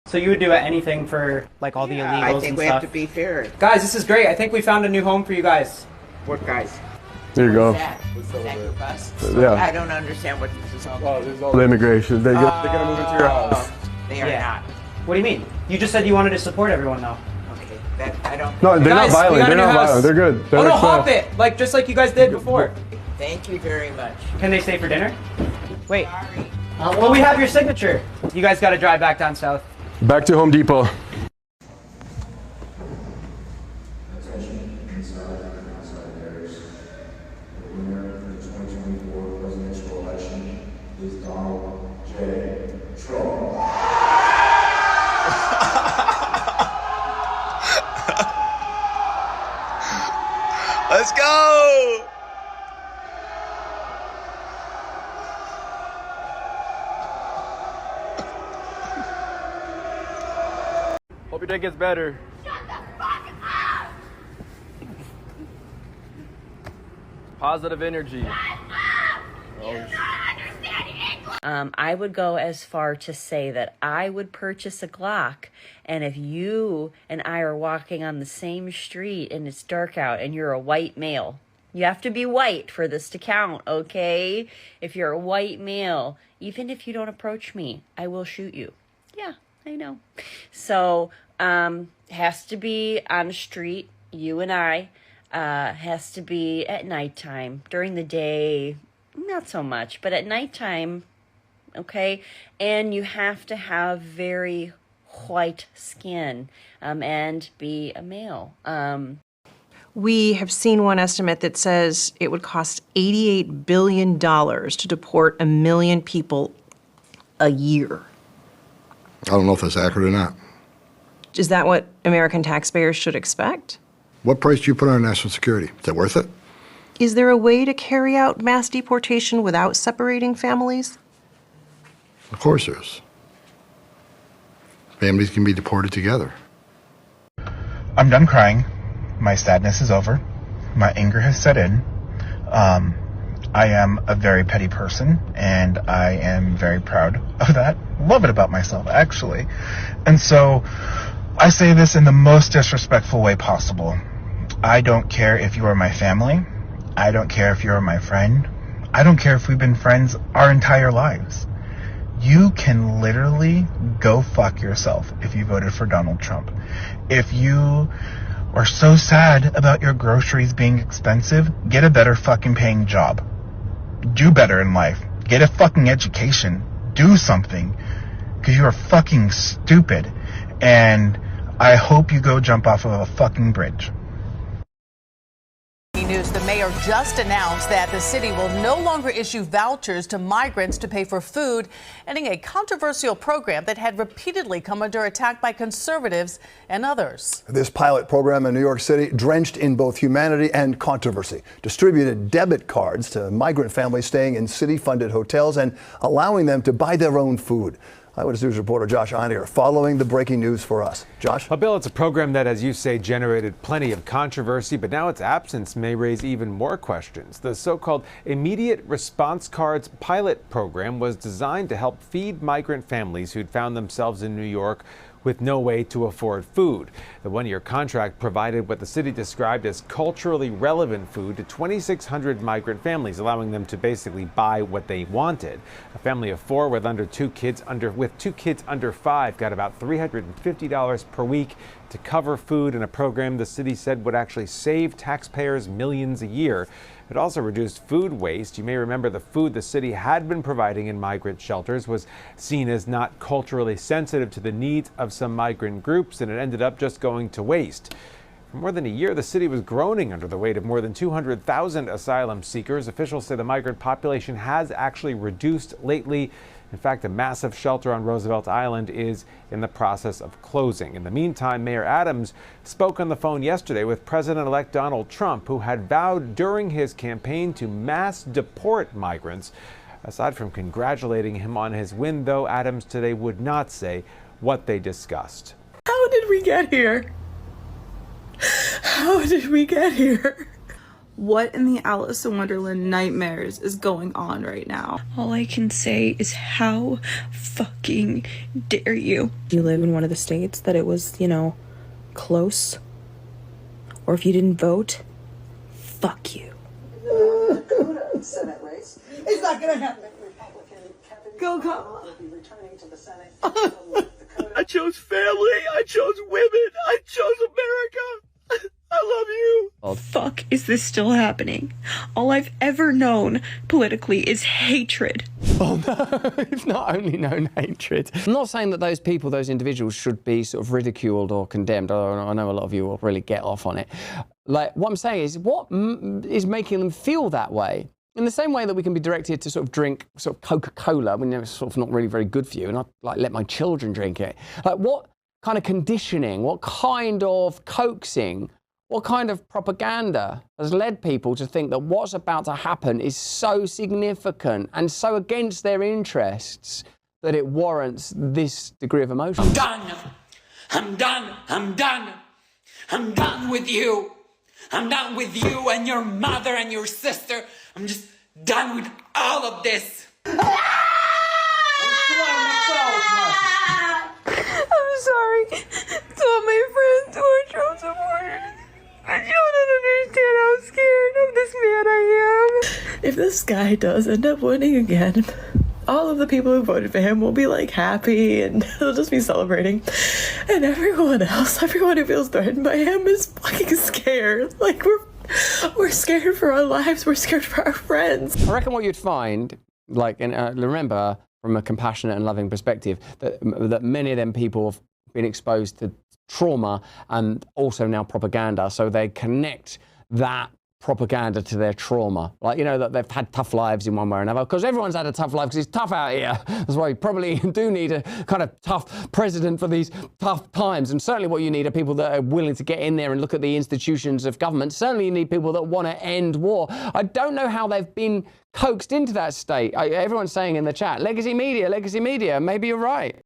So you would do anything for like all the illegals and stuff? I think we have to be fair. Guys, this is great. I think we found a new home for you guys. What guys? There you go. Is that your bus? Yeah. I don't understand what this is all about. This is all the immigration. They're gonna move into your house. They are not. What do you mean? You just said you wanted to support everyone, though. Okay, that I don't. No, they're Guys, not violent. we got a They're new not house. violent. They're good. They're Oh no, like hop it! Just like you guys did before. Thank you very much. Can they stay for dinner? Wait. Sorry. Well, we have your signature. You guys got to drive back down south. Back to Home Depot. Attention inside and outside areas. The winner of the 2024 presidential election is Donald J. Trump. Let's go! Hope your day gets better. Shut the fuck up! Positive energy. Shut up! You don't understand English! I would go as far to say that I would purchase a Glock, and if you and I are walking on the same street and it's dark out and you're a white male, you have to be white for this to count, okay? If you're a white male, even if you don't approach me, I will shoot you. Yeah, I know. So, has to be on the street, you and I, has to be at nighttime. During the day, not so much, but at nighttime, okay? And you have to have very white skin, and be a male. We have seen one estimate that says it would cost $88 billion to deport 1 million people a year. I don't know if that's accurate or not. Is that what American taxpayers should expect? What price do you put on national security? Is that worth it? Is there a way to carry out mass deportation without separating families? Of course there is. Families can be deported together. I'm done crying. My sadness is over. My anger has set in. I am a very petty person, and I am very proud of that. Love it about myself, actually. And so I say this in the most disrespectful way possible. I don't care if you are my family. I don't care if you're my friend. I don't care if we've been friends our entire lives. You can literally go fuck yourself if you voted for Donald Trump. If you are so sad about your groceries being expensive, get a better fucking paying job. Do better in life. Get a fucking education. Do something. Because you are fucking stupid. And I hope you go jump off of a fucking bridge. News, the mayor just announced that the city will no longer issue vouchers to migrants to pay for food, ending a controversial program that had repeatedly come under attack by conservatives and others. This pilot program in New York City, drenched in both humanity and controversy, distributed debit cards to migrant families staying in city-funded hotels and allowing them to buy their own food. Eyewitness News reporter Josh Einiger following the breaking news for us. Josh? Well, Bill, it's a program that, as you say, generated plenty of controversy, but now its absence may raise even more questions. The so-called Immediate Response Cards pilot program was designed to help feed migrant families who'd found themselves in New York with no way to afford food. The one-year contract provided what the city described as culturally relevant food to 2,600 migrant families, allowing them to basically buy what they wanted. A family of four with two kids under 5 got about $350 per week to cover food in a program the city said would actually save taxpayers millions a year. It also reduced food waste. You may remember the food the city had been providing in migrant shelters was seen as not culturally sensitive to the needs of some migrant groups, and it ended up just going to waste. For more than a year, the city was groaning under the weight of more than 200,000 asylum seekers. Officials say the migrant population has actually reduced lately. In fact, a massive shelter on Roosevelt Island is in the process of closing. In the meantime, Mayor Adams spoke on the phone yesterday with President-elect Donald Trump, who had vowed during his campaign to mass deport migrants. Aside from congratulating him on his win, though, Adams today would not say what they discussed. How did we get here? How did we get here? What in the Alice in Wonderland nightmares is going on right now? All I can say is how fucking dare you. You live in one of the states that it was, close. Or if you didn't vote, fuck you. Senate race. It's not going to happen. Republican Kevin Go Kamala. will be returning to the Senate. I chose family. I chose women. I chose America. I love you. Oh, fuck, is this still happening? All I've ever known politically is hatred. Oh no, it's not only known hatred. I'm not saying that those people, those individuals should be sort of ridiculed or condemned. I know a lot of you will really get off on it. Like, what I'm saying is, what is making them feel that way? In the same way that we can be directed to sort of drink sort of Coca-Cola when it's sort of not really very good for you, and I like let my children drink it. Like, what kind of conditioning, what kind of coaxing, what kind of propaganda has led people to think that what's about to happen is so significant and so against their interests that it warrants this degree of emotion? I'm done. I'm done. I'm done. I'm done with you. I'm done with you and your mother and your sister. I'm just done with all of this. I'm sorry to all my friends who are Trump supporters. But you don't understand how scared of this man I am. If this guy does end up winning again, all of the people who voted for him will be like happy and they'll just be celebrating. And everyone else, everyone who feels threatened by him is fucking scared. Like we're scared for our lives. We're scared for our friends. I reckon what you'd find, like, and remember from a compassionate and loving perspective, that many of them people have been exposed to trauma and also now propaganda, so they connect that propaganda to their trauma. Like, that they've had tough lives in one way or another, because everyone's had a tough life because it's tough out here. That's why you probably do need a kind of tough president for these tough times. And certainly what you need are people that are willing to get in there and look at the institutions of government. Certainly you need people that want to end war. I don't know how they've been coaxed into that state. Everyone's saying in the chat, legacy media, maybe you're right.